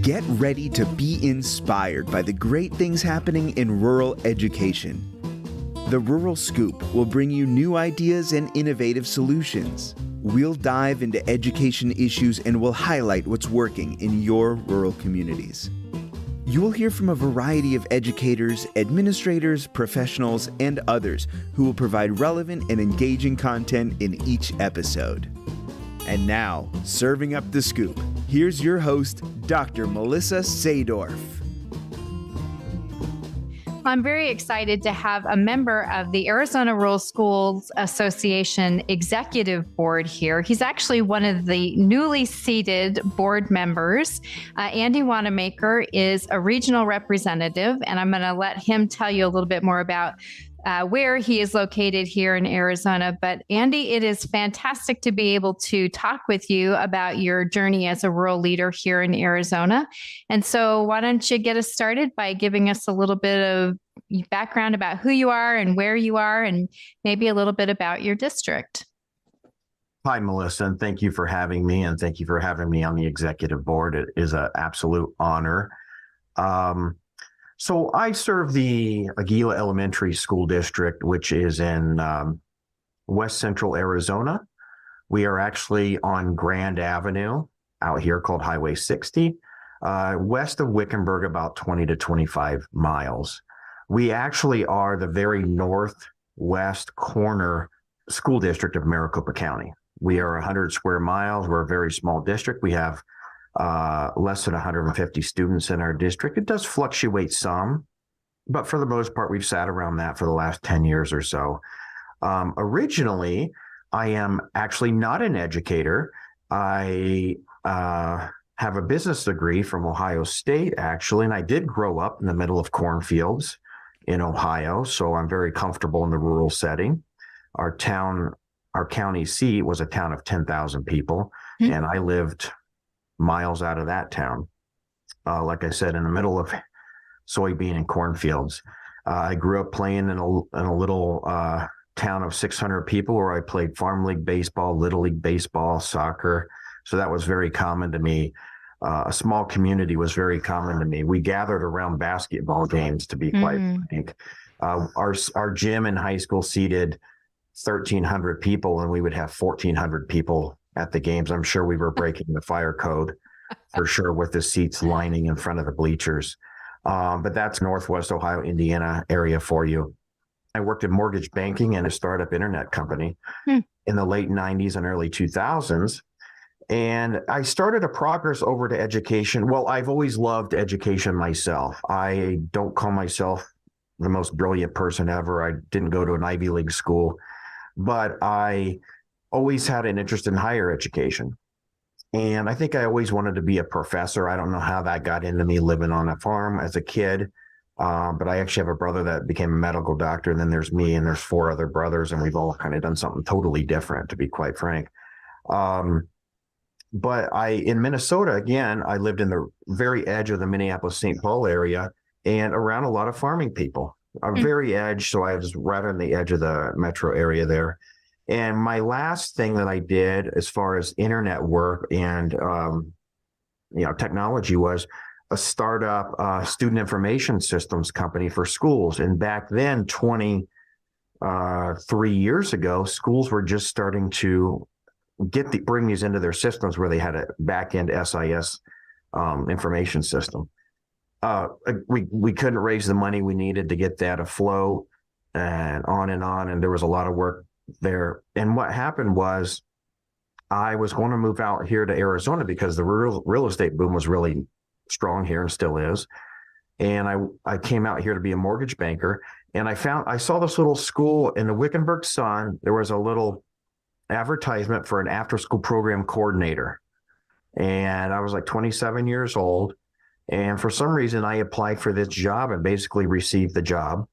Get ready to be inspired by the great things happening in rural education. The Rural Scoop will bring you new ideas and innovative solutions. We'll dive into education issues and will highlight what's working in your rural communities. You will hear from a variety of educators, administrators, professionals, and others who will provide relevant and engaging content in each episode. And now, serving up the scoop, here's your host, Dr. Melissa Sadorf. I'm very excited to have a member of the Arizona Rural Schools Association Executive Board here. He's actually one of the newly seated board members. Andy Wannemacher is a regional representative, and I'm going to let him tell you a little bit more about where he is located here in Arizona. But Andy, it is fantastic to be able to talk with you about your journey as a rural leader here in Arizona. And so why don't you get us started by giving us a little bit of background about who you are and where you are, and maybe a little bit about your district. Hi, Melissa, and thank you for having me, and thank you for having me on the executive board. It is an absolute honor. So I serve the Aguila Elementary School District, which is in West Central Arizona. We are actually on Grand Avenue out here called Highway 60, west of Wickenburg, about 20 to 25 miles. We actually are the very northwest corner school district of Maricopa County. We are 100 square miles. We're a very small district. We have less than 150 students in our district. It does fluctuate some, but for the most part, we've sat around that for the last 10 years or so. Originally, I am actually not an educator. I have a business degree from Ohio State, actually, and I did grow up in the middle of cornfields in Ohio, so I'm very comfortable in the rural setting. Our county seat was a town of 10,000 people, and I lived miles out of that town. Like I said, in the middle of soybean and cornfields. I grew up playing in a little town of 600 people where I played farm league baseball, little league baseball, soccer. So that was very common to me. A small community was very common to me. We gathered around basketball games, to be quite frank. Our gym in high school seated 1,300 people, and we would have 1,400 people at the games. I'm sure we were breaking the fire code for sure with the seats lining in front of the bleachers. But that's Northwest Ohio, Indiana area for you. I worked in mortgage banking and a startup internet company in the late 90s and early 2000s. And I started a progress over to education. Well, I've always loved education myself. I don't call myself the most brilliant person ever. I didn't go to an Ivy League school, but I always had an interest in higher education. And I think I always wanted to be a professor. I don't know how that got into me living on a farm as a kid. But I actually have a brother that became a medical doctor. And then there's me and there's 4 other brothers. And we've all kind of done something totally different, to be quite frank. But in Minnesota, again, I lived in the very edge of the Minneapolis-St. Paul area and around a lot of farming people. Very edge. So I was right on the edge of the metro area there. And my last thing that I did as far as internet work and, technology was a startup student information systems company for schools. And back then, 23 years ago, schools were just starting to bring these into their systems where they had a back-end SIS information system. We couldn't raise the money we needed to get that afloat and on. And there was a lot of work there. And what happened was I was going to move out here to Arizona because the real estate boom was really strong here and still is. And I came out here to be a mortgage banker, and I saw this little school in the Wickenburg Sun. There was a little advertisement for an after school program coordinator. And I was like 27 years old. And for some reason I applied for this job and basically received the job.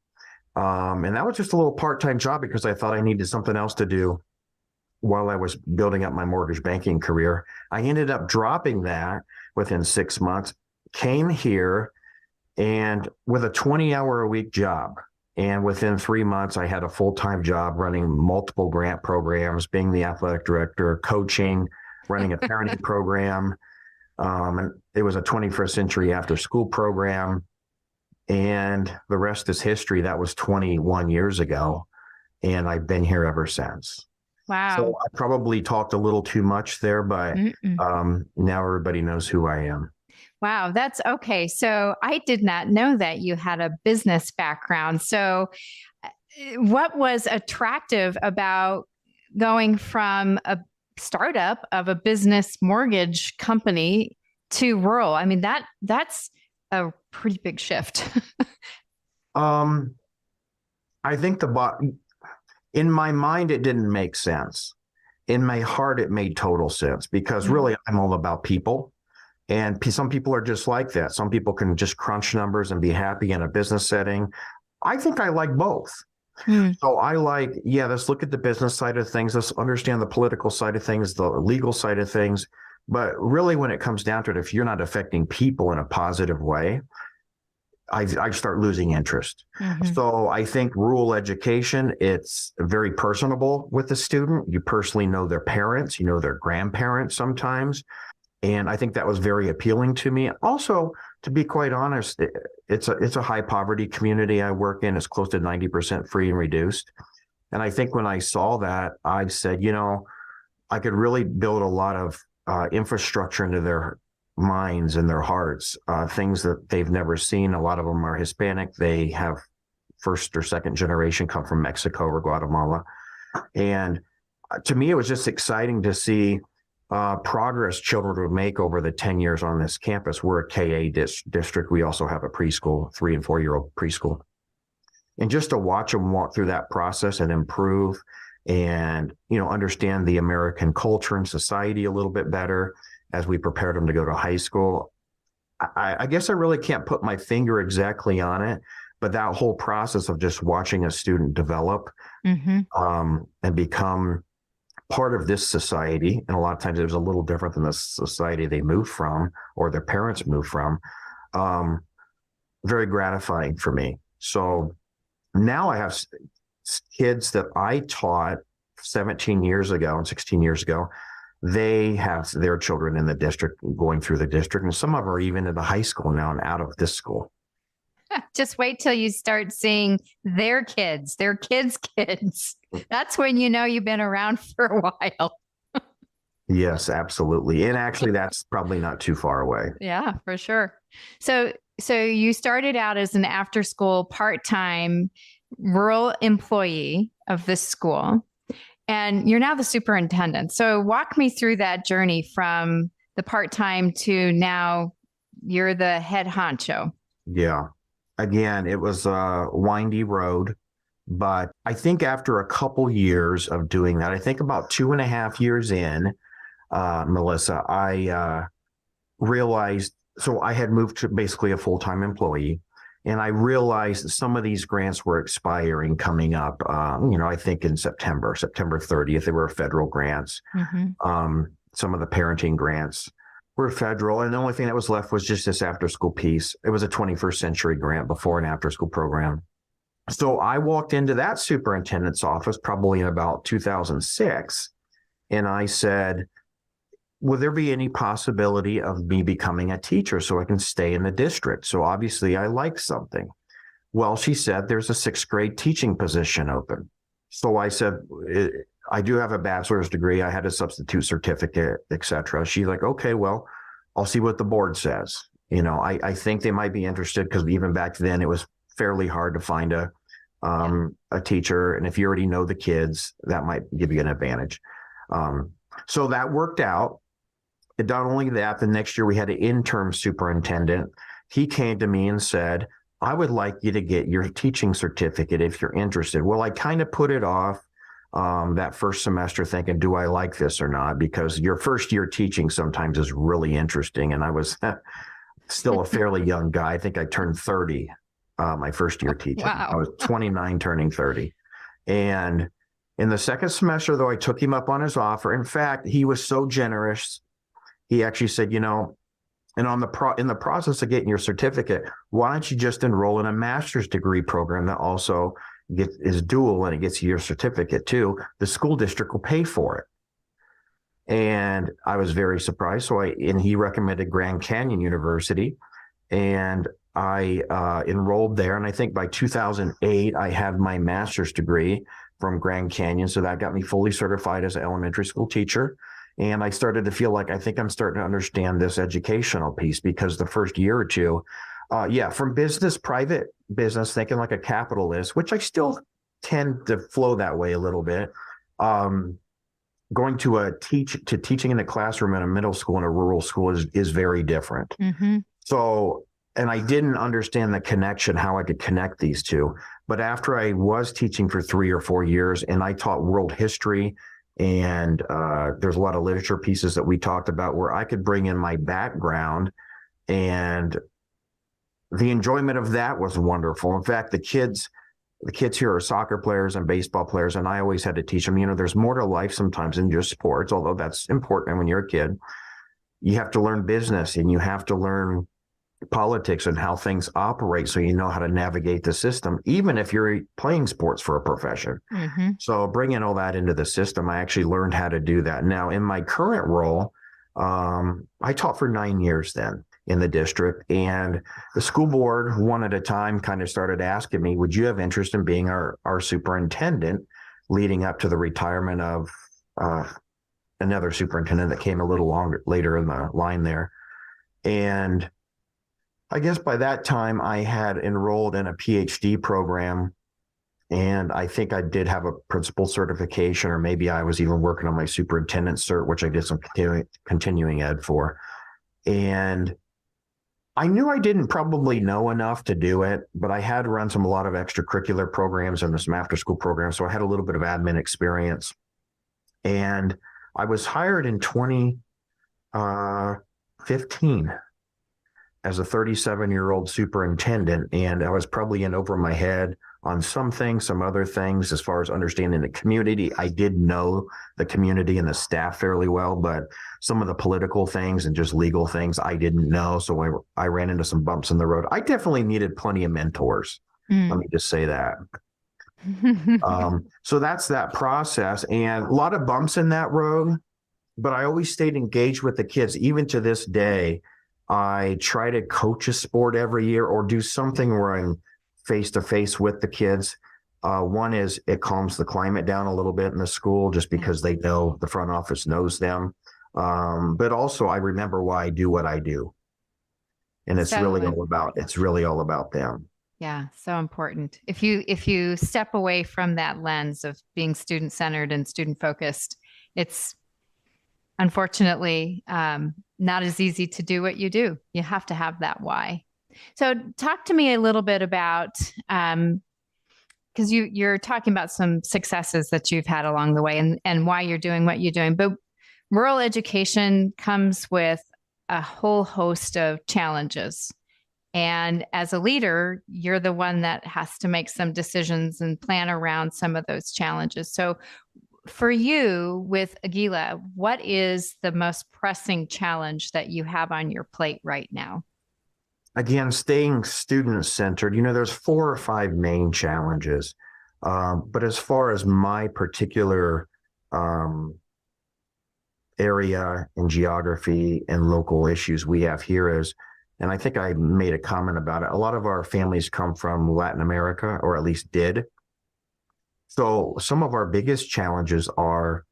And that was just a little part-time job because I thought I needed something else to do while I was building up my mortgage banking career. I ended up dropping that within 6 months, came here and with a 20-hour-a-week job. And within 3 months, I had a full-time job running multiple grant programs, being the athletic director, coaching, running a parenting program. And it was a 21st century after school program. And the rest is history. That was 21 years ago. And I've been here ever since. Wow. So I probably talked a little too much there, but now everybody knows who I am. Wow, that's okay. So I did not know that you had a business background. So what was attractive about going from a startup of a business mortgage company to rural? I mean, that's a pretty big shift. I think in my mind, it didn't make sense. In my heart, it made total sense because really I'm all about people. And some people are just like that. Some people can just crunch numbers and be happy in a business setting. I think I like both. So I like, let's look at the business side of things. Let's understand the political side of things, the legal side of things. But really, when it comes down to it, if you're not affecting people in a positive way, I start losing interest. So I think rural education, it's very personable with the student. You personally know their parents, you know their grandparents sometimes. And I think that was very appealing to me. Also, to be quite honest, it's a high poverty community I work in. It's close to 90% free and reduced. And I think when I saw that, I said, I could really build a lot of infrastructure into their minds and their hearts, things that they've never seen. A lot of them are Hispanic. They have first or second generation come from Mexico or Guatemala. And to me, it was just exciting to see progress children would make over the 10 years on this campus. We're a KA district. We also have a preschool, 3 and 4 year old preschool. And just to watch them walk through that process and improve and, understand the American culture and society a little bit better as we prepared them to go to high school. I guess I really can't put my finger exactly on it, but that whole process of just watching a student develop and become part of this society, and a lot of times it was a little different than the society they moved from or their parents moved from, very gratifying for me. So now I have kids that I taught 17 years ago and 16 years ago. They have their children in the district, going through the district, and some of them are even in the high school now and out of this school. Just wait till you start seeing their kids' kids. That's when you know you've been around for a while. Yes, absolutely. And actually, that's probably not too far away. Yeah, for sure. So you started out as an after-school part-time rural employee of this school, and you're now the superintendent. So walk me through that journey from the part-time to now you're the head honcho. Yeah. Again, it was a windy road, but I think after a couple years of doing that, I think about 2.5 years in, Melissa, I realized, so I had moved to basically a full-time employee, and I realized that some of these grants were expiring coming up, I think in September 30th, they were federal grants. Some of the parenting grants were federal, and the only thing that was left was just this after-school piece. It was a 21st century grant before an after-school program. So I walked into that superintendent's office probably in about 2006, and I said, would there be any possibility of me becoming a teacher so I can stay in the district? So obviously I like something. Well, she said, there's a 6th grade teaching position open. So I said, I do have a bachelor's degree. I had a substitute certificate, et cetera. She's like, okay, well, I'll see what the board says. I think they might be interested because even back then it was fairly hard to find a teacher. And if you already know the kids, that might give you an advantage. So that worked out. And not only that, the next year we had an interim superintendent. He came to me and said, I would like you to get your teaching certificate if you're interested. Well, I kind of put it off that first semester thinking, do I like this or not? Because your first year teaching sometimes is really interesting. And I was still a fairly young guy. I think I turned 30 my first year teaching. Wow. I was 29 turning 30. And in the second semester, though, I took him up on his offer. In fact, he was so generous. He actually said, and in the process of getting your certificate, why don't you just enroll in a master's degree program that also is dual and it gets you your certificate too? The school district will pay for it. And I was very surprised. And he recommended Grand Canyon University, and I enrolled there. And I think by 2008, I had my master's degree from Grand Canyon. So that got me fully certified as an elementary school teacher. And I started to feel like I think I'm starting to understand this educational piece, because the first year or two, from business, private business, thinking like a capitalist, which I still tend to flow that way a little bit. Going to teaching in a classroom in a middle school in a rural school is very different. Mm-hmm. So, and I didn't understand the connection, how I could connect these two. But after I was teaching for 3 or 4 years, and I taught world history, and there's a lot of literature pieces that we talked about where I could bring in my background, and the enjoyment of that was wonderful. In fact, the kids here are soccer players and baseball players, and I always had to teach them, there's more to life sometimes than just sports, although that's important when you're a kid. You have to learn business, and you have to learn politics and how things operate, so you know how to navigate the system, even if you're playing sports for a profession. Mm-hmm. So bringing all that into the system, I actually learned how to do that. Now, in my current role, I taught for 9 years then in the district, and the school board one at a time kind of started asking me, would you have interest in being our superintendent, leading up to the retirement of another superintendent that came a little later in the line there. And I guess by that time I had enrolled in a PhD program, and I think I did have a principal certification, or maybe I was even working on my superintendent cert, which I did some continuing ed for. And I knew I didn't probably know enough to do it, but I had run a lot of extracurricular programs and some after school programs. So I had a little bit of admin experience, and I was hired in 2015 as a 37-year-old superintendent. And I was probably in over my head on some things, some other things, as far as understanding the community. I did know the community and the staff fairly well, but some of the political things and just legal things I didn't know. So I ran into some bumps in the road. I definitely needed plenty of mentors. Let me just say that. So that's that process, and a lot of bumps in that road, but I always stayed engaged with the kids. Even to this day, I try to coach a sport every year or do something where I'm face to face with the kids. One is it calms the climate down a little bit in the school, just because they know, the front office knows them. But also I remember why I do what I do. And it's really all about them. Yeah, so important. If you step away from that lens of being student-centered and student-focused, it's unfortunately not as easy to do what you do. You have to have that why. So talk to me a little bit about, because you're talking about some successes that you've had along the way, and why you're doing what you're doing. But rural education comes with a whole host of challenges. And as a leader, you're the one that has to make some decisions and plan around some of those challenges. So for you with Aguila, what is the most pressing challenge that you have on your plate right now? Again, staying student-centered, there's 4 or 5 main challenges. But as far as my particular area and geography and local issues we have here is, and I think I made a comment about it, a lot of our families come from Latin America, or at least did. So some of our biggest challenges are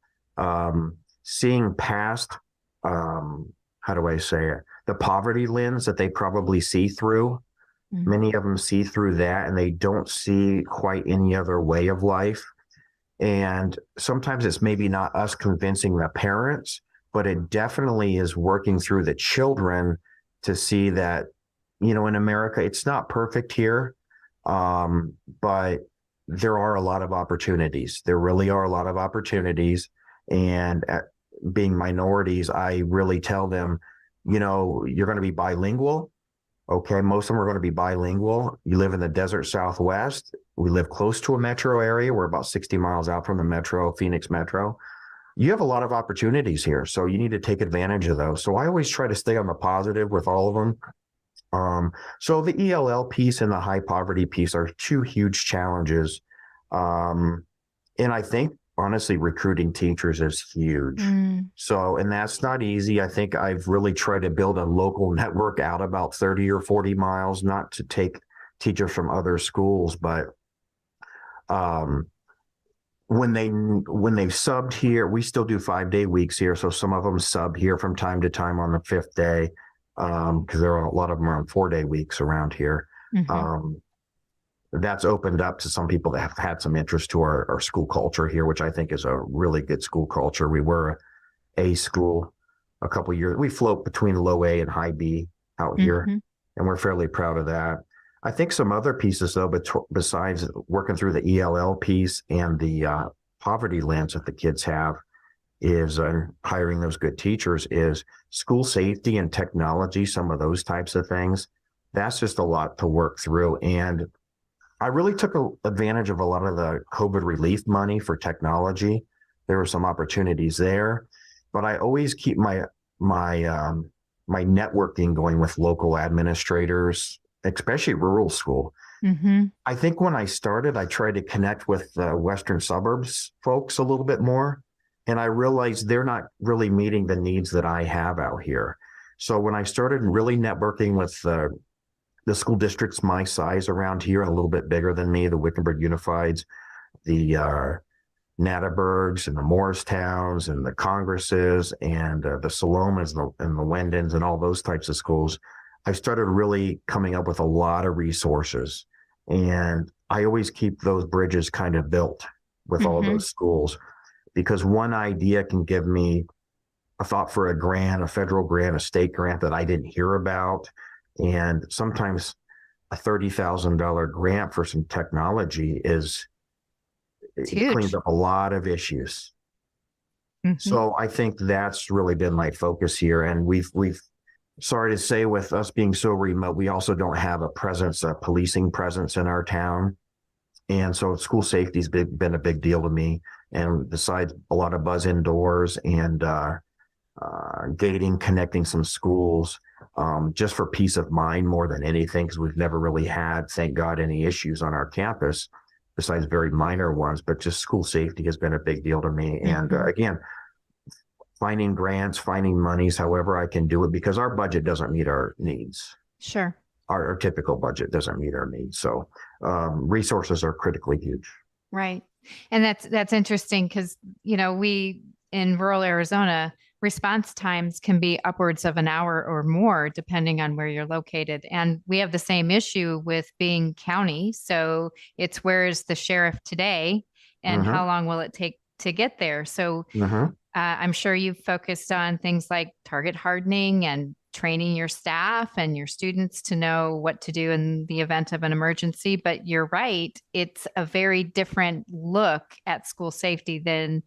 seeing past, how do I say it, the poverty lens that they probably see through. Mm-hmm. Many of them see through that, and they don't see quite any other way of life. And sometimes it's maybe not us convincing the parents, but it definitely is working through the children to see that, in America, it's not perfect here, but there are a lot of opportunities. There really are a lot of opportunities. And being minorities, I really tell them, you're going to be bilingual. Okay, most of them are going to be bilingual. You live in the desert Southwest. We live close to a metro area. We're about 60 miles out from the metro, Phoenix Metro. You have a lot of opportunities here, so you need to take advantage of those. So I always try to stay on the positive with all of them. So the ELL piece and the high poverty piece are 2 huge challenges. And I think honestly, recruiting teachers is huge. So, and that's not easy. I think I've really tried to build a local network out about 30 or 40 miles, not to take teachers from other schools, but when they've subbed here, we still do 5-day weeks here. So some of them sub here from time to time on the 5th day, because there are a lot of them are on 4-day weeks around here. That's opened up to some people that have had some interest to our school culture here, which I think is a really good school culture. We were a school a couple of years. We float between low A and high B out here, and we're fairly proud of that. I think some other pieces, though, besides working through the ELL piece and the poverty lens that the kids have, is hiring those good teachers, is school safety and technology, some of those types of things. That's just a lot to work through. And I really took advantage of a lot of the COVID relief money for technology. There were some opportunities there, but I always keep my networking going with local administrators, especially rural school. I think when I started, I tried to connect with the Western suburbs folks a little bit more, and I realized they're not really meeting the needs that I have out here. So when I started really networking with the school districts my size around here, a little bit bigger than me, the Wickenburg Unifieds, the Natterbergs and the Morristowns and the Congresses and the Salomas and the Wendens and all those types of schools, I started really coming up with a lot of resources. And I always keep those bridges kind of built with all those schools, because one idea can give me a thought for a grant, a federal grant, a state grant that I didn't hear about. And sometimes a $30,000 grant for some technology it cleans up a lot of issues. So I think that's really been my focus here. And we've sorry to say, with us being so remote, we also don't have a policing presence in our town. And so school safety's been a big deal to me. And besides a lot of buzz indoors and gating, connecting some schools, just for peace of mind more than anything, because we've never really had, thank God, any issues on our campus besides very minor ones, but just school safety has been a big deal to me. And again, finding grants, finding monies, however I can do it, because our budget doesn't meet our needs. Sure. Our typical budget doesn't meet our needs. So resources are critically huge. Right. And that's interesting because, we in rural Arizona, response times can be upwards of an hour or more, depending on where you're located. And we have the same issue with being county. So it's, where is the sheriff today and how long will it take to get there? So I'm sure you've focused on things like target hardening and training your staff and your students to know what to do in the event of an emergency. But you're right, it's a very different look at school safety than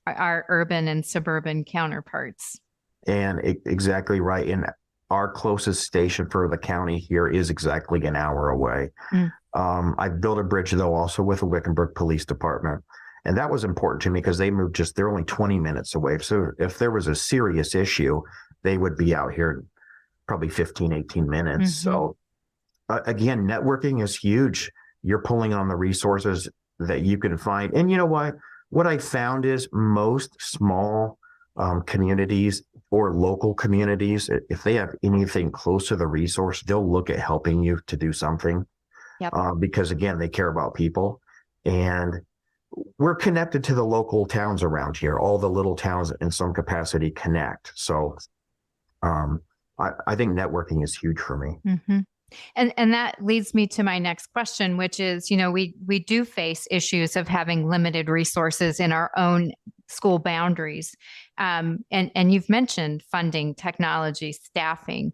our urban and suburban counterparts. And exactly right. And our closest station for the county here is exactly an hour away. I built a bridge, though, also with the Wickenburg Police Department. And that was important to me because they're only 20 minutes away. So if there was a serious issue, they would be out here in probably 15, 18 minutes. So again, networking is huge. You're pulling on the resources that you can find. And you know what? What I found is most small communities or local communities, if they have anything close to the resource, they'll look at helping you to do something. Because again, they care about people. And we're connected to the local towns around here. All the little towns in some capacity connect. So I think networking is huge for me. And that leads me to my next question, which is, we do face issues of having limited resources in our own school boundaries. And you've mentioned funding, technology, staffing.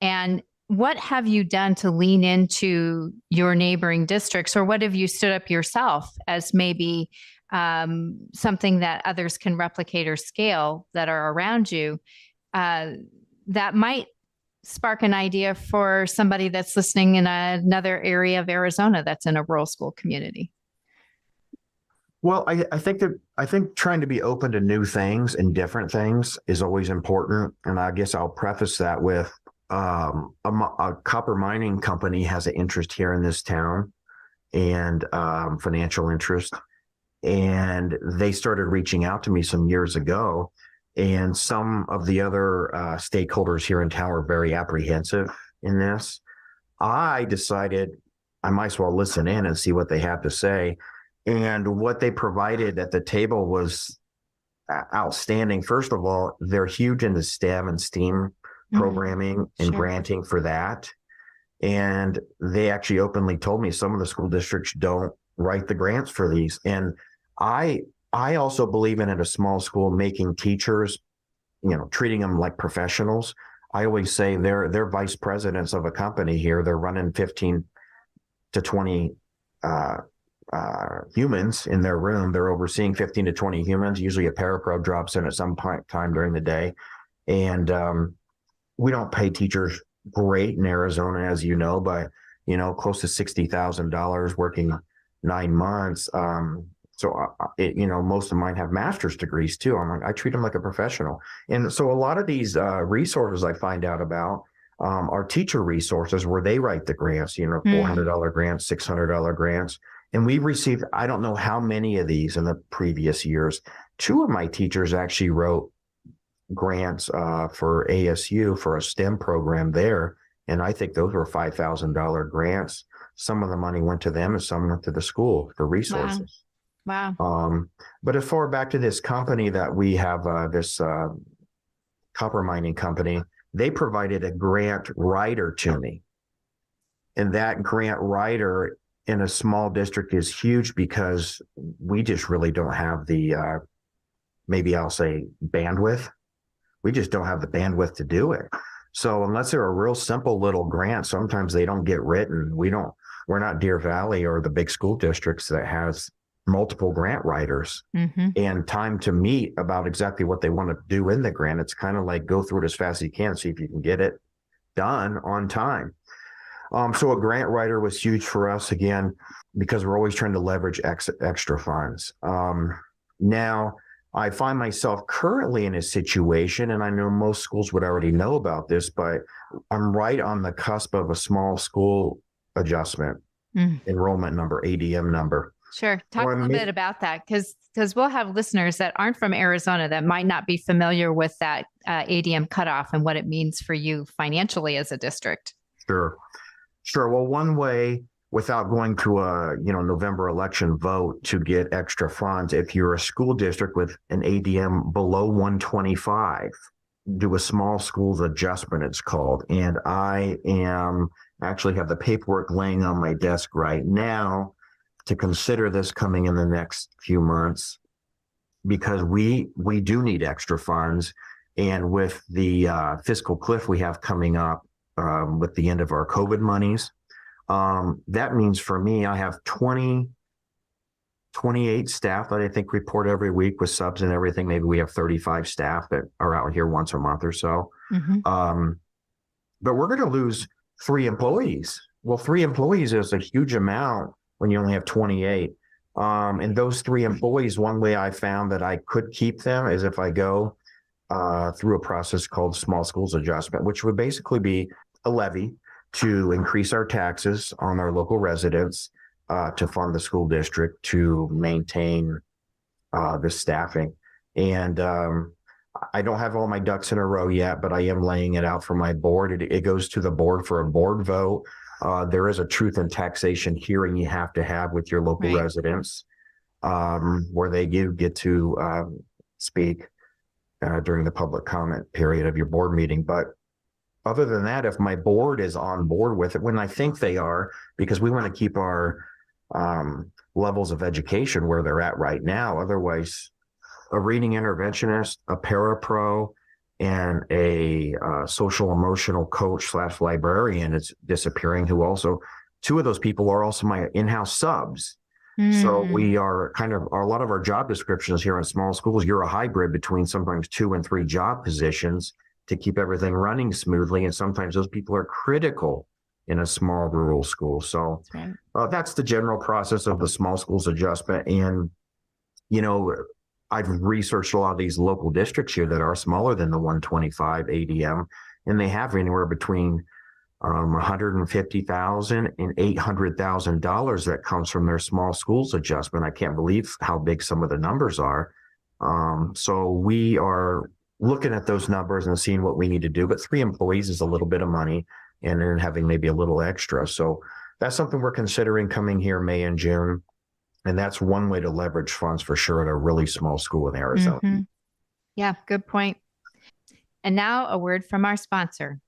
And what have you done to lean into your neighboring districts, or what have you stood up yourself as maybe something that others can replicate or scale that are around you that might spark an idea for somebody that's listening in another area of Arizona that's in a rural school community? Well, I think trying to be open to new things and different things is always important. And I guess I'll preface that with a copper mining company has an interest here in this town, and financial interest. And they started reaching out to me some years ago. And some of the other stakeholders here in town were very apprehensive in this. I decided I might as well listen in and see what they have to say. And what they provided at the table was outstanding. First of all, they're huge into STEM and STEAM programming and granting for that. And they actually openly told me some of the school districts don't write the grants for these. And I also believe in at a small school making teachers, treating them like professionals. I always say they're vice presidents of a company here. They're running 15 to 20 humans in their room. They're overseeing 15 to 20 humans. Usually a parapro drops in at some time during the day. And we don't pay teachers great in Arizona, as you know, but, close to $60,000 working 9 months. So, most of mine have master's degrees too. I treat them like a professional. And so a lot of these resources I find out about are teacher resources where they write the grants, $400 grants, $600 grants. And we received, I don't know how many of these in the previous years. 2 of my teachers actually wrote grants for ASU for a STEM program there. And I think those were $5,000 grants. Some of the money went to them and some went to the school for resources. Wow. But as far back to this company that we have, this copper mining company, they provided a grant writer to me. And that grant writer in a small district is huge because we just really don't have the, maybe I'll say bandwidth. We just don't have the bandwidth to do it. So unless they're a real simple little grant, sometimes they don't get written. We're not Deer Valley or the big school districts that has multiple grant writers and time to meet about exactly what they want to do in the grant. It's kind of like go through it as fast as you can, see if you can get it done on time. So a grant writer was huge for us, again, because we're always trying to leverage extra funds. Now, I find myself currently in a situation, and I know most schools would already know about this, but I'm right on the cusp of a small school adjustment, enrollment number, ADM number. Sure. Talk a little bit about that, because we'll have listeners that aren't from Arizona that might not be familiar with that ADM cutoff and what it means for you financially as a district. Sure. Well, one way, without going to a November election vote to get extra funds, if you're a school district with an ADM below 125, do a small schools adjustment, it's called. And I actually have the paperwork laying on my desk right now to consider this coming in the next few months, because we do need extra funds. And with the fiscal cliff we have coming up with the end of our COVID monies, that means for me, I have 28 staff that I think report every week with subs and everything. Maybe we have 35 staff that are out here once a month or so. But we're going to lose 3 employees. Well, 3 employees is a huge amount when you only have 28. And those 3 employees, one way I found that I could keep them is if I go through a process called small schools adjustment, which would basically be a levy to increase our taxes on our local residents to fund the school district to maintain the staffing. And I don't have all my ducks in a row yet, but I am laying it out for my board. It goes to the board for a board vote. There is a truth and taxation hearing you have to have with your local residents where they get to speak during the public comment period of your board meeting. But other than that, if my board is on board with it, when I think they are, because we want to keep our levels of education where they're at right now. Otherwise, a reading interventionist, a parapro, and a social emotional coach / librarian is disappearing, who also, 2 of those people are also my in-house subs. So we are a lot of our job descriptions here in small schools, you're a hybrid between sometimes 2 and 3 job positions to keep everything running smoothly. And sometimes those people are critical in a small rural school. So that's the general process of the small schools adjustment. And, I've researched a lot of these local districts here that are smaller than the 125 ADM, and they have anywhere between $150,000 and $800,000 that comes from their small schools adjustment. I can't believe how big some of the numbers are. So we are looking at those numbers and seeing what we need to do. But 3 employees is a little bit of money, and then having maybe a little extra. So that's something we're considering coming here May and June. And that's one way to leverage funds for sure at a really small school in Arizona. Mm-hmm. Yeah, good point. And now a word from our sponsor.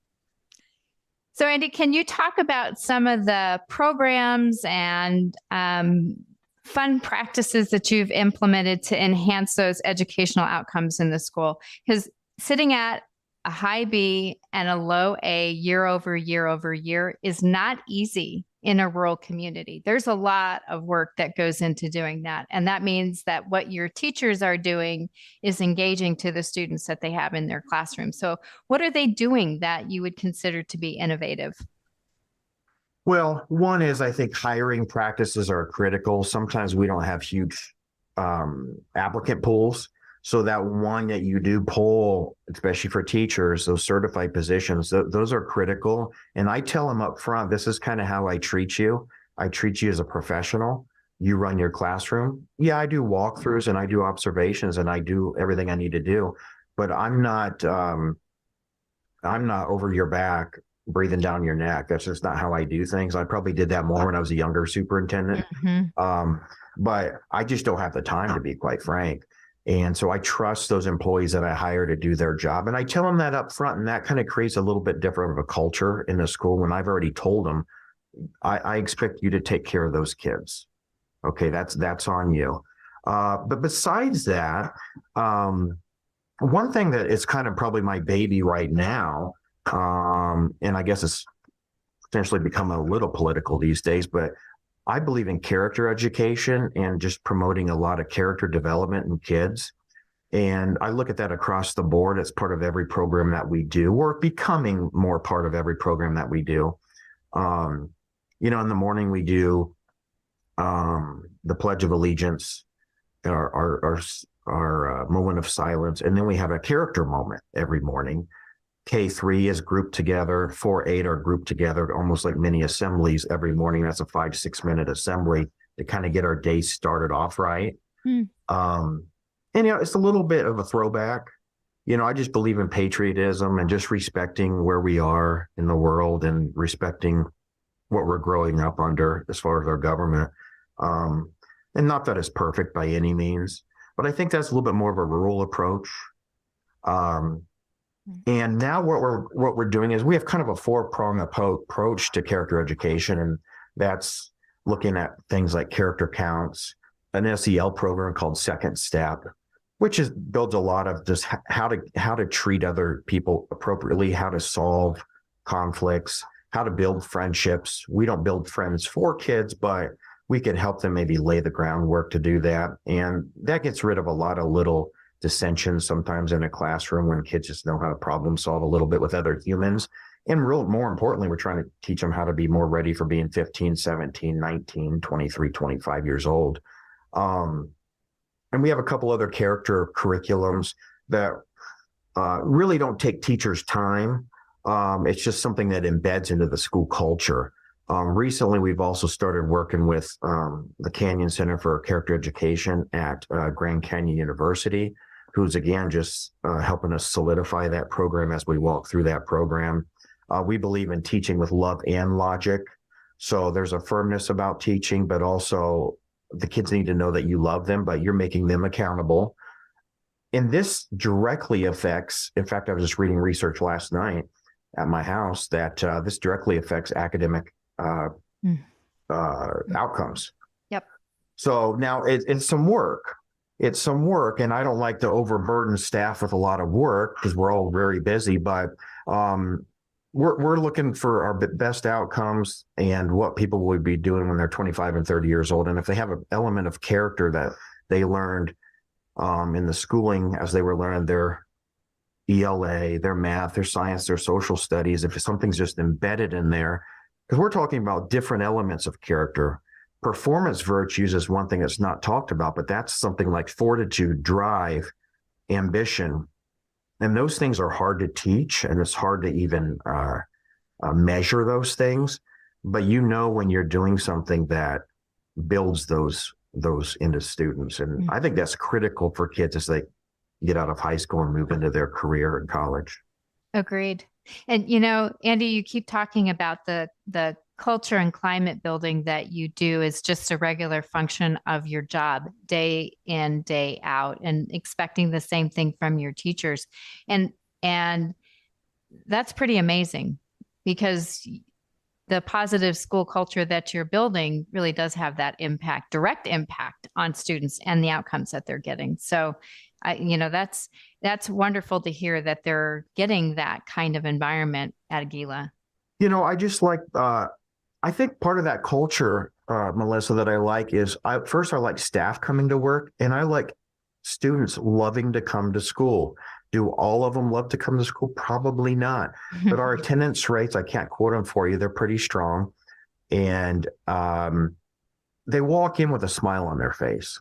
So, Andy, can you talk about some of the programs and fun practices that you've implemented to enhance those educational outcomes in the school? Because sitting at a high B and a low A year over year is not easy in a rural community. There's a lot of work that goes into doing that. And that means that what your teachers are doing is engaging to the students that they have in their classroom. So what are they doing that you would consider to be innovative? Well, one is, I think hiring practices are critical. Sometimes we don't have huge applicant pools. So that one that you do pull, especially for teachers, those certified positions, those are critical. And I tell them up front, this is kind of how I treat you. I treat you as a professional. You run your classroom. Yeah, I do walkthroughs and I do observations and I do everything I need to do, but I'm not over your back breathing down your neck. That's just not how I do things. I probably did that more when I was a younger superintendent. Mm-hmm. But I just don't have the time, to be quite frank. And so I trust those employees that I hire to do their job. And I tell them that up front, and that kind of creates a little bit different of a culture in the school when I've already told them, I expect you to take care of those kids. Okay, that's on you. But besides that, one thing that is kind of probably my baby right now, and I guess it's potentially become a little political these days, but I believe in character education and just promoting a lot of character development in kids. And I look at that across the board. It's part of every program that we do, or becoming more part of every program that we do. In the morning we do the Pledge of Allegiance, our moment of silence, and then we have a character moment every morning. K3 is grouped together, 4-8 are grouped together, almost like mini assemblies every morning. That's a 5-6 minute assembly to kind of get our day started off right. And it's a little bit of a throwback. I just believe in patriotism and just respecting where we are in the world and respecting what we're growing up under as far as our government. And not that it's perfect by any means, but I think that's a little bit more of a rural approach. And now what we're doing is we have kind of a 4-pronged approach to character education, and that's looking at things like character counts, an SEL program called Second Step, which builds a lot of just how to treat other people appropriately, how to solve conflicts, how to build friendships. We don't build friends for kids, but we can help them maybe lay the groundwork to do that, and that gets rid of a lot of little dissensions sometimes in a classroom when kids just know how to problem solve a little bit with other humans. And more importantly, we're trying to teach them how to be more ready for being 15, 17, 19, 23, 25 years old. And we have a couple other character curriculums that really don't take teachers' time. It's just something that embeds into the school culture. Recently, we've also started working with the Canyon Center for Character Education at Grand Canyon University, who's again just helping us solidify that program as we walk through that program. We believe in teaching with love and logic. So there's a firmness about teaching, but also the kids need to know that you love them, but you're making them accountable. And this directly affects, in fact, I was just reading research last night at my house that this directly affects academic outcomes. Yep. So now it's some work. It's some work, and I don't like to overburden staff with a lot of work because we're all very busy, but we're looking for our best outcomes and what people will be doing when they're 25 and 30 years old. And if they have an element of character that they learned in the schooling as they were learning their ELA, their math, their science, their social studies, if something's just embedded in there, because we're talking about different elements of character. Performance virtues is one thing that's not talked about, but that's something like fortitude, drive, ambition. And those things are hard to teach, and it's hard to even measure those things, but when you're doing something that builds those into students. And I think that's critical for kids as they get out of high school and move into their career in college. Agreed. And, Andy, you keep talking about the culture and climate building that you do is just a regular function of your job, day in, day out, and expecting the same thing from your teachers. And that's pretty amazing, because the positive school culture that you're building really does have that direct impact on students and the outcomes that they're getting. So that's wonderful to hear that they're getting that kind of environment at Aguila. I just like, I think part of that culture, Melissa, that I like is I like staff coming to work, and I like students loving to come to school. Do all of them love to come to school? Probably not. But our attendance rates, I can't quote them for you, they're pretty strong. And they walk in with a smile on their face.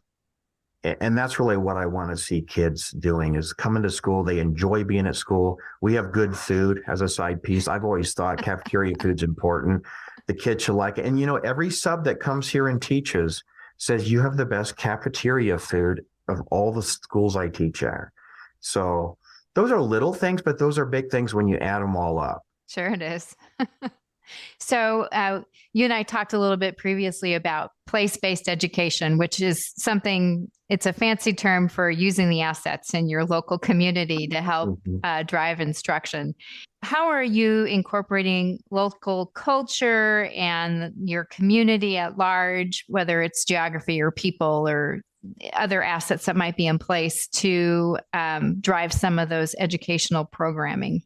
And that's really what I want to see kids doing, is coming to school. They enjoy being at school. We have good food as a side piece. I've always thought cafeteria food's important. The kids should like it. And, every sub that comes here and teaches says you have the best cafeteria food of all the schools I teach at. So those are little things, but those are big things when you add them all up. Sure it is. So you and I talked a little bit previously about place-based education, which is something, it's a fancy term for using the assets in your local community to help drive instruction. How are you incorporating local culture and your community at large, whether it's geography or people or other assets that might be in place to drive some of those educational programming?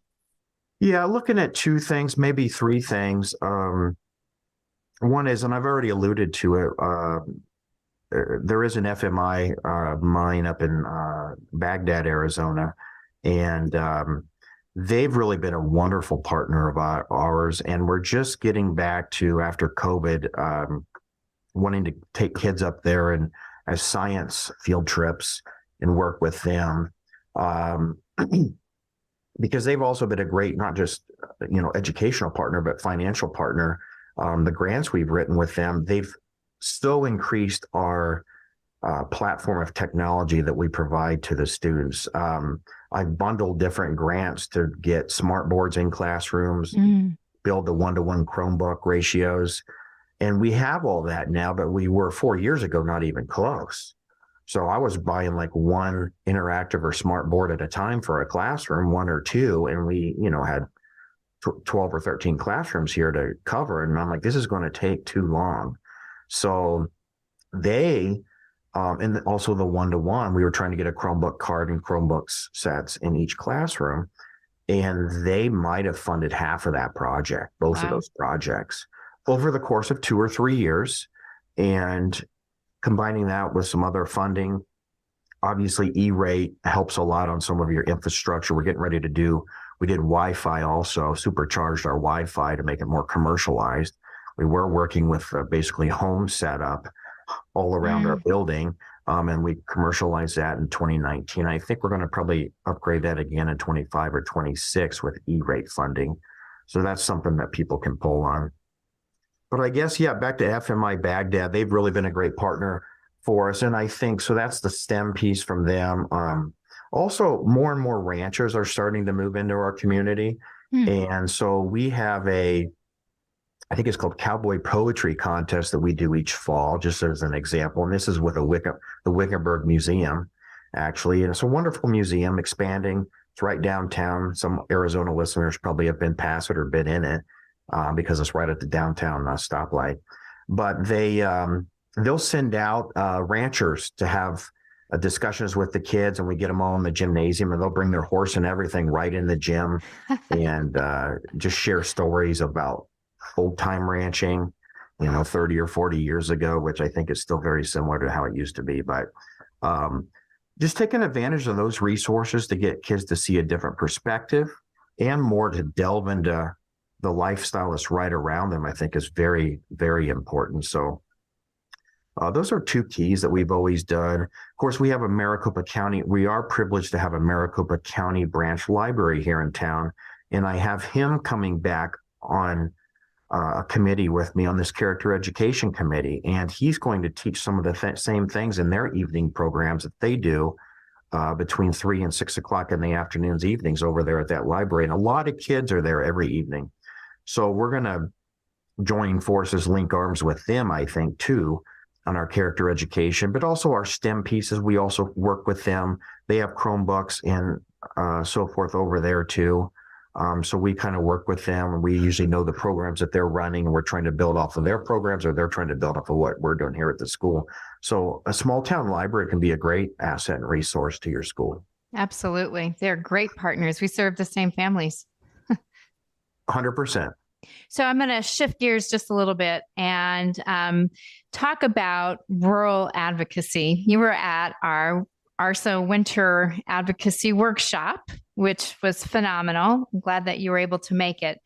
Yeah, looking at two things, maybe three things. One is, and I've already alluded to it, there is an FMI mine up in Baghdad, Arizona, and they've really been a wonderful partner of ours. And we're just getting back to, after COVID, wanting to take kids up there and as science field trips and work with them. Because they've also been a great, not just, educational partner, but financial partner. The grants we've written with them, they've so increased our platform of technology that we provide to the students. I've bundled different grants to get smart boards in classrooms, build the 1-to-1 Chromebook ratios. And we have all that now, but we were 4 years ago not even close. So I was buying like one interactive or smart board at a time for a classroom, one or two, and we, had 12 or 13 classrooms here to cover. And I'm like, this is going to take too long. So they, and also the 1-to-1, we were trying to get a Chromebook card and Chromebooks sets in each classroom. And they might have funded half of that project, both of those projects, over the course of 2 or 3 years. And combining that with some other funding, obviously E-rate helps a lot on some of your infrastructure. We did Wi-Fi also, supercharged our Wi-Fi to make it more commercialized. We were working with basically home setup all around our building, and we commercialized that in 2019. I think we're going to probably upgrade that again in 25 or 26 with E-rate funding. So that's something that people can pull on. But I guess, back to FMI Baghdad, they've really been a great partner for us. And I think, so that's the STEM piece from them. Also, more and more ranchers are starting to move into our community. And so we have I think it's called Cowboy Poetry Contest that we do each fall, just as an example. And this is with the Wickenburg Museum, actually. And it's a wonderful museum, expanding. It's right downtown. Some Arizona listeners probably have been past it or been in it. Because it's right at the downtown stoplight. But they'll send out ranchers to have discussions with the kids, and we get them all in the gymnasium, and they'll bring their horse and everything right in the gym and just share stories about old time ranching, 30 or 40 years ago, which I think is still very similar to how it used to be. But just taking advantage of those resources to get kids to see a different perspective and more to delve into the lifestyle that's right around them, I think is very, very important. So those are two keys that we've always done. Of course, we have a Maricopa County. We are privileged to have a Maricopa County branch library here in town. And I have him coming back on a committee with me on this character education committee, and he's going to teach some of the same things in their evening programs that they do between 3 and 6 o'clock in the afternoons, evenings over there at that library. And a lot of kids are there every evening. So we're going to join forces, link arms with them, I think, too, on our character education, but also our STEM pieces. We also work with them. They have Chromebooks and so forth over there too. So we kind of work with them. We usually know the programs that they're running, and we're trying to build off of their programs, or they're trying to build off of what we're doing here at the school. So a small town library can be a great asset and resource to your school. Absolutely. They're great partners. We serve the same families. 100%. So I'm going to shift gears just a little bit and talk about rural advocacy. You were at our ARSA Winter Advocacy Workshop, which was phenomenal. I'm glad that you were able to make it.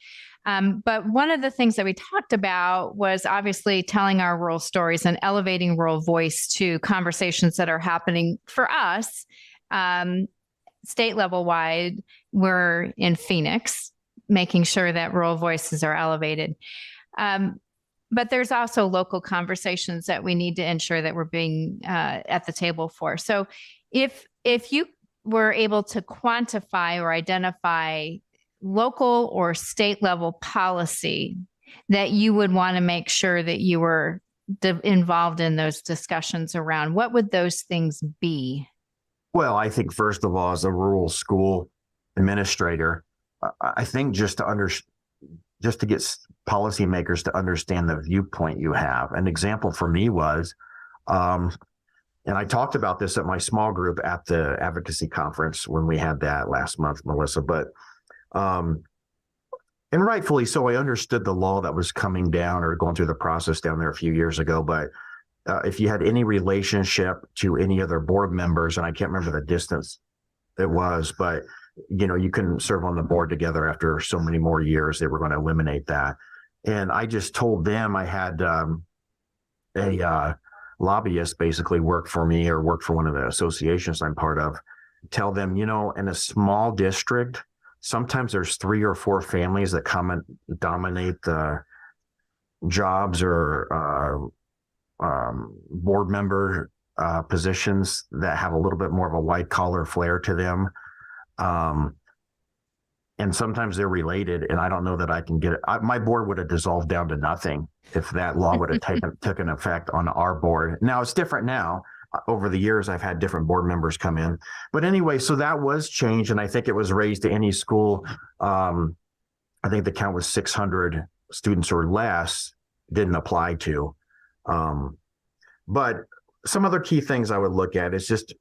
But one of the things that we talked about was obviously telling our rural stories and elevating rural voice to conversations that are happening for us, state level wide. We're in Phoenix, making sure that rural voices are elevated. But there's also local conversations that we need to ensure that we're being at the table for. So if you were able to quantify or identify local or state level policy that you would want to make sure that you were involved in those discussions around, what would those things be? Well, I think first of all, as a rural school administrator, I think just to get policymakers to understand the viewpoint you have. An example for me was, and I talked about this at my small group at the advocacy conference when we had that last month, Melissa, but, and rightfully so, I understood the law that was coming down or going through the process down there a few years ago. But if you had any relationship to any other board members, and I can't remember the distance it was, but you couldn't serve on the board together after so many more years. They were going to eliminate that. And I just told them I had a lobbyist basically work for me or work for one of the associations I'm part of. Tell them, in a small district, sometimes there's 3 or 4 families that come and dominate the jobs or board member positions that have a little bit more of a white collar flair to them. And sometimes they're related, and I don't know that I can get it. My board would have dissolved down to nothing if that law would have taken effect on our board. Now it's different now. Over the years, I've had different board members come in. But anyway, so that was changed, and I think it was raised to any school. I think the count was 600 students or less didn't apply to. But some other key things I would look at is just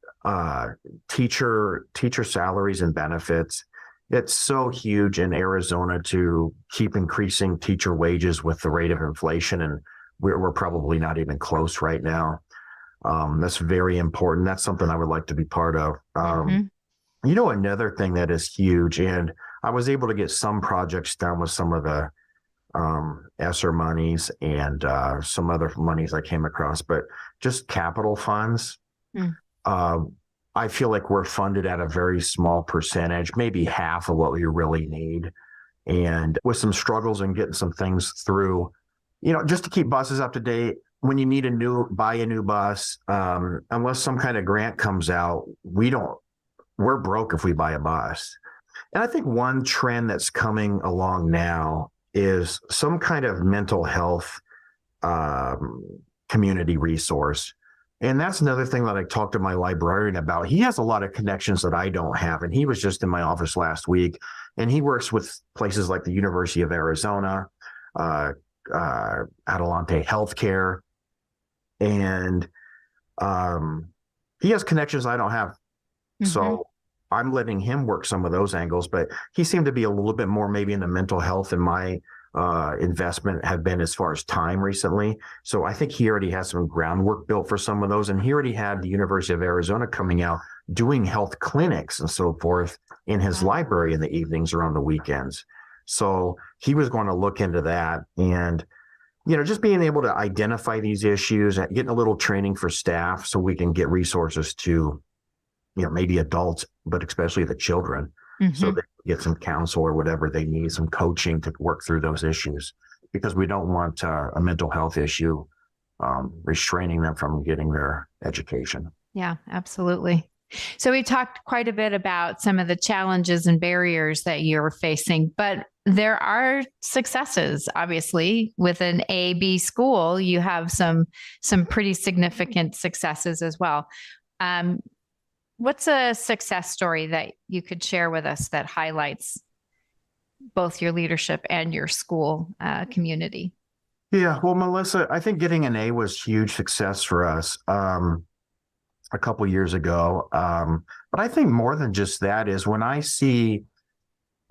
teacher salaries and benefits. It's so huge in Arizona to keep increasing teacher wages with the rate of inflation, and we're probably not even close right now. That's very important. That's something I would like to be part of. Another thing that is huge, and I was able to get some projects done with some of the ESSER monies and some other monies I came across, but just capital funds. I feel like we're funded at a very small percentage, maybe half of what we really need. And with some struggles and getting some things through, just to keep buses up to date, when you need buy a new bus, unless some kind of grant comes out, we're broke if we buy a bus. And I think one trend that's coming along now is some kind of mental health community resource. And that's another thing that I talked to my librarian about. He has a lot of connections that I don't have. And he was just in my office last week, and he works with places like the University of Arizona, Adelante Healthcare. And he has connections I don't have. Mm-hmm. So I'm letting him work some of those angles, but he seemed to be a little bit more maybe in the mental health, and my investment have been as far as time recently. So I think he already has some groundwork built for some of those. And he already had the University of Arizona coming out doing health clinics and so forth in his library in the evenings or on the weekends. So he was going to look into that, and just being able to identify these issues and getting a little training for staff so we can get resources to maybe adults, but especially the children. so they get some counsel or whatever they need, some coaching to work through those issues, because we don't want a mental health issue restraining them from getting their education. Yeah, absolutely. So we talked quite a bit about some of the challenges and barriers that you're facing, but there are successes. Obviously, with an A-B school, you have some pretty significant successes as well. What's a success story that you could share with us that highlights both your leadership and your school community? Yeah, well, Melissa, I think getting an A was huge success for us a couple years ago. But I think more than just that is when I see,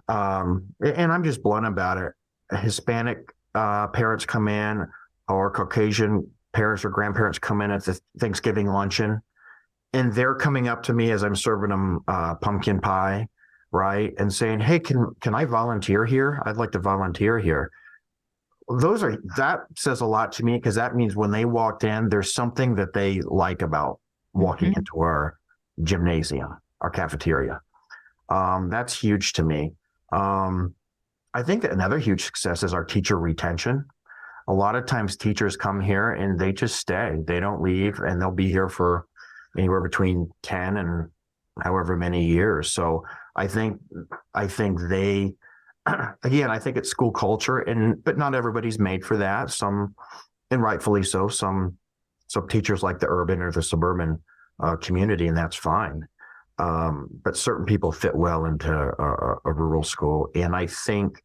and I'm just blunt about it, Hispanic parents come in, or Caucasian parents or grandparents come in at the Thanksgiving luncheon, and they're coming up to me as I'm serving them pumpkin pie, right? And saying, hey, can I volunteer here? I'd like to volunteer here. That says a lot to me, because that means when they walked in, there's something that they like about walking into our gymnasium, our cafeteria. That's huge to me. I think that another huge success is our teacher retention. A lot of times teachers come here and they just stay. They don't leave, and they'll be here for anywhere between 10 and however many years. So I think they, again, I think it's school culture, but not everybody's made for that. Some, and rightfully so, some teachers like the urban or the suburban community, and that's fine. But certain people fit well into a rural school. And I think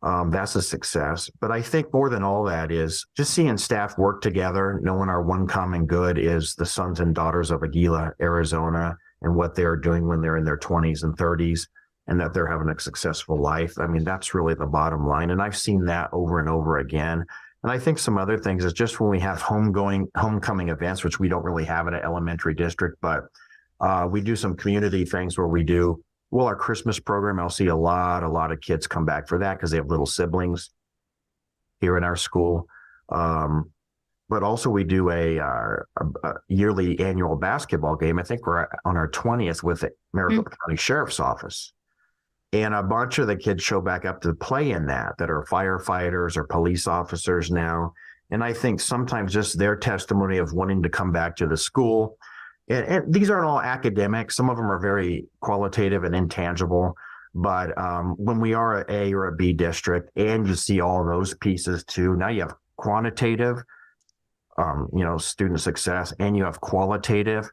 that's a success. But I think more than all that is just seeing staff work together, knowing our one common good is the sons and daughters of Aguila, Arizona, and what they're doing when they're in their 20s and 30s, and that they're having a successful life. I mean, that's really the bottom line. And I've seen that over and over again. And I think some other things is just when we have homecoming events, which we don't really have in an elementary district, but we do some community things where we do, well, our Christmas program, I'll see a lot of kids come back for that because they have little siblings here in our school. But also we do a yearly annual basketball game. I think we're on our 20th with the Maricopa County Sheriff's Office. And a bunch of the kids show back up to play in that are firefighters or police officers now. And I think sometimes just their testimony of wanting to come back to the school, and these aren't all academic. Some of them are very qualitative and intangible. But when we are an A or a B district, and you see all those pieces too, now you have quantitative, student success, and you have qualitative.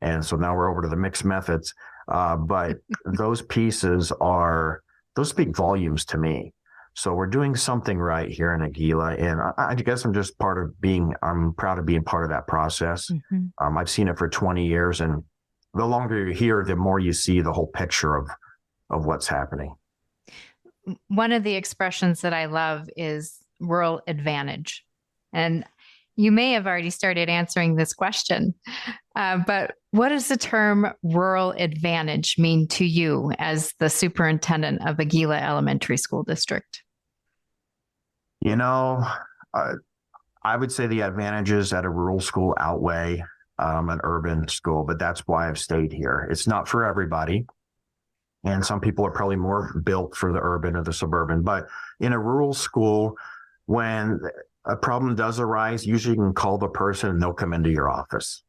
And so now we're over to the mixed methods. But those pieces those speak volumes to me. So we're doing something right here in Aguila. And I guess I'm proud of being part of that process. I've seen it for 20 years. And the longer you're here, the more you see the whole picture of what's happening. One of the expressions that I love is rural advantage. And you may have already started answering this question, but what does the term rural advantage mean to you as the superintendent of Aguila Elementary School District? I would say the advantages at a rural school outweigh an urban school, but that's why I've stayed here. It's not for everybody. And some people are probably more built for the urban or the suburban, but in a rural school, when a problem does arise, usually you can call the person and they'll come into your office.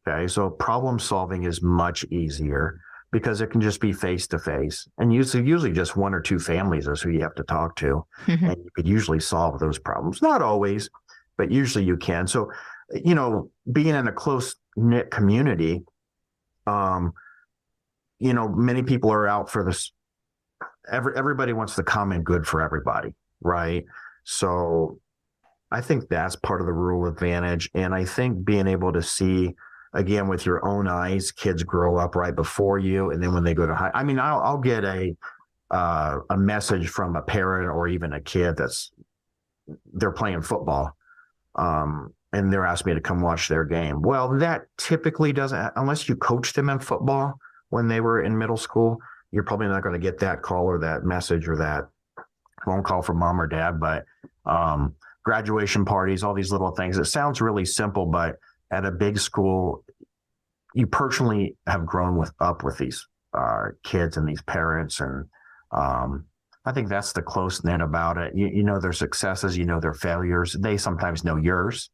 Okay. So problem solving is much easier because it can just be face to face, and usually just one or two families is who you have to talk to. And you could usually solve those problems. Not always, but usually you can. So, being in a close knit community, many people are out for this. Everybody wants the common good for everybody. Right. So I think that's part of the rural advantage. And I think being able to see, again, with your own eyes, kids grow up right before you. And then when they go to high, I'll get a message from a parent or even a kid they're playing football. And they're asking me to come watch their game. Well, that typically doesn't, unless you coach them in football when they were in middle school, you're probably not going to get that call or that message or that phone call from mom or dad. But graduation parties, all these little things. It sounds really simple, but at a big school, you personally have grown up with these kids and these parents. And I think that's the close knit about it. You know their successes, you know their failures. They sometimes know yours.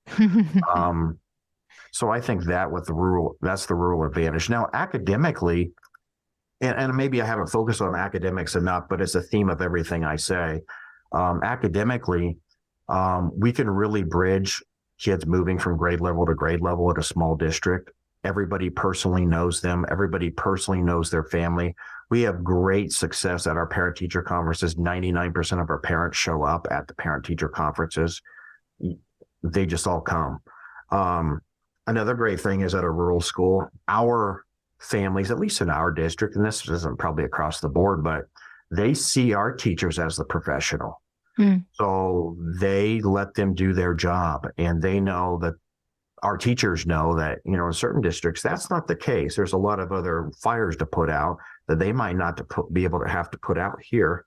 So I think that's the rural advantage. Now, academically, and maybe I haven't focused on academics enough, but it's a theme of everything I say. Academically, we can really bridge kids moving from grade level to grade level at a small district. Everybody personally knows them. Everybody personally knows their family. We have great success at our parent-teacher conferences. 99% of our parents show up at the parent-teacher conferences. They just all come. Another great thing is at a rural school, our families, at least in our district, and this isn't probably across the board, but they see our teachers as the professional. So they let them do their job, and they know that our teachers know that, in certain districts, that's not the case. There's a lot of other fires to put out that they might not be able to have to put out here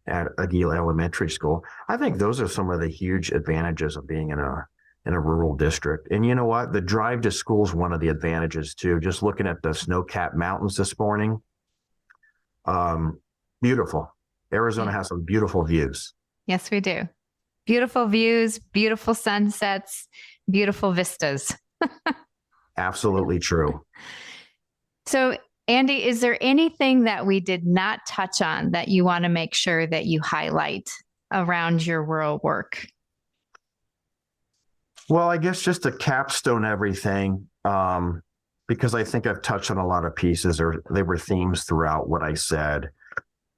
at Aguila Elementary School. I think those are some of the huge advantages of being in a rural district. And you know what? The drive to school is one of the advantages too. Just looking at the snow-capped mountains this morning, beautiful. Arizona has some beautiful views. Yes, we do. Beautiful views, beautiful sunsets, beautiful vistas. Absolutely true. So, Andy, is there anything that we did not touch on that you want to make sure that you highlight around your rural work? Well, I guess just to capstone everything, because I think I've touched on a lot of pieces, or they were themes throughout what I said.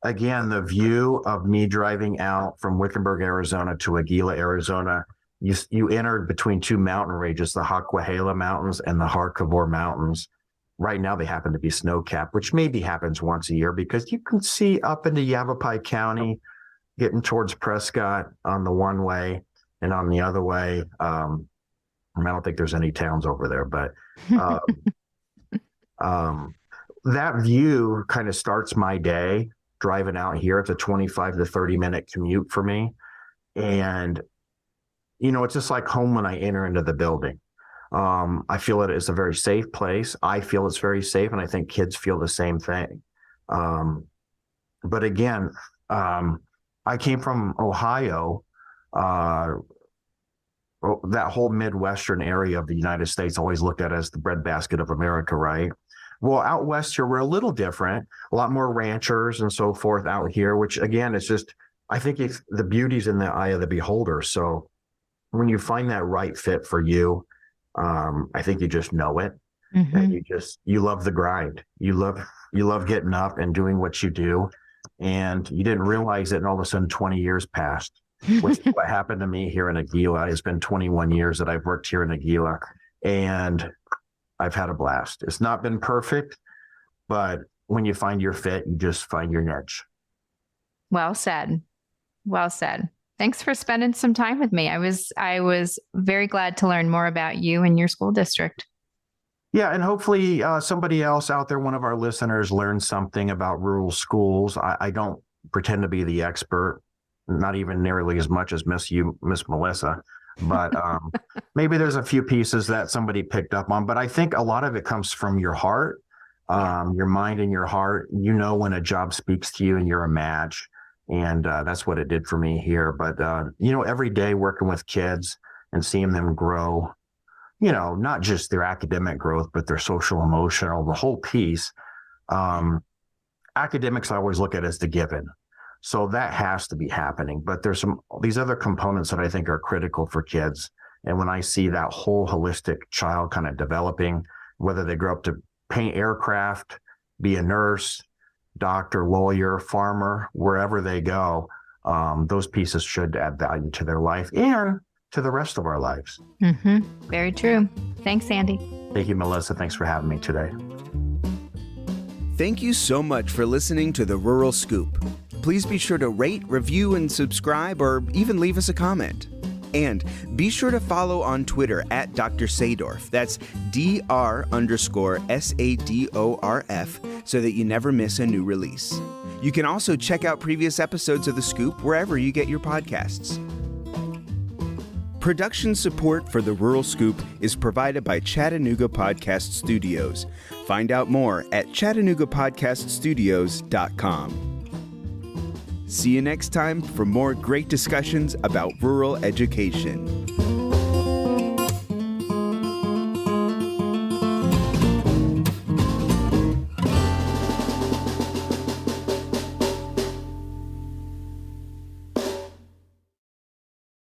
Again, the view of me driving out from Wickenburg, Arizona to Aguila, Arizona, you entered between two mountain ranges, the Aguila Mountains and the Harkavor Mountains. Right now, they happen to be snow-capped, which maybe happens once a year because you can see up into Yavapai County, getting towards Prescott on the one way and on the other way. I don't think there's any towns over there, but that view kind of starts my day driving out here. It's a 25 to 30 minute commute for me. And, it's just like home when I enter into the building. I feel it is a very safe place. I feel it's very safe, and I think kids feel the same thing. But again, I came from Ohio. That whole Midwestern area of the United States always looked at as the breadbasket of America, right? Well, out west here, we're a little different, a lot more ranchers and so forth out here, which again, it's just, I think the beauty's in the eye of the beholder. So when you find that right fit for you, I think you just know it. And you love the grind. You love getting up and doing what you do. And you didn't realize it, and all of a sudden 20 years passed. Which is what happened to me here in Aguila. It's been 21 years that I've worked here in Aguila, and I've had a blast. It's not been perfect, but when you find your fit, you just find your niche. Well said. Well said. Thanks for spending some time with me. I was very glad to learn more about you and your school district. Yeah, and hopefully somebody else out there, one of our listeners, learned something about rural schools. I don't pretend to be the expert. Not even nearly as much as Miss Melissa, but maybe there's a few pieces that somebody picked up on. But I think a lot of it comes from your heart, your mind and your heart. When a job speaks to you and you're a match, and that's what it did for me here. But every day working with kids and seeing them grow, not just their academic growth, but their social, emotional, the whole piece. Academics I always look at as the given. So that has to be happening. But there's these other components that I think are critical for kids. And when I see that whole holistic child kind of developing, whether they grow up to paint aircraft, be a nurse, doctor, lawyer, farmer, wherever they go, those pieces should add value to their life and to the rest of our lives. Very true. Thanks, Andy. Thank you, Melissa. Thanks for having me today. Thank you so much for listening to The Rural Scoop. Please be sure to rate, review, and subscribe, or even leave us a comment. And be sure to follow on Twitter at Dr. Sadorf. That's Dr_SADORF, so that you never miss a new release. You can also check out previous episodes of The Scoop wherever you get your podcasts. Production support for The Rural Scoop is provided by Chattanooga Podcast Studios. Find out more at ChattanoogaPodcastStudios.com. See you next time for more great discussions about rural education.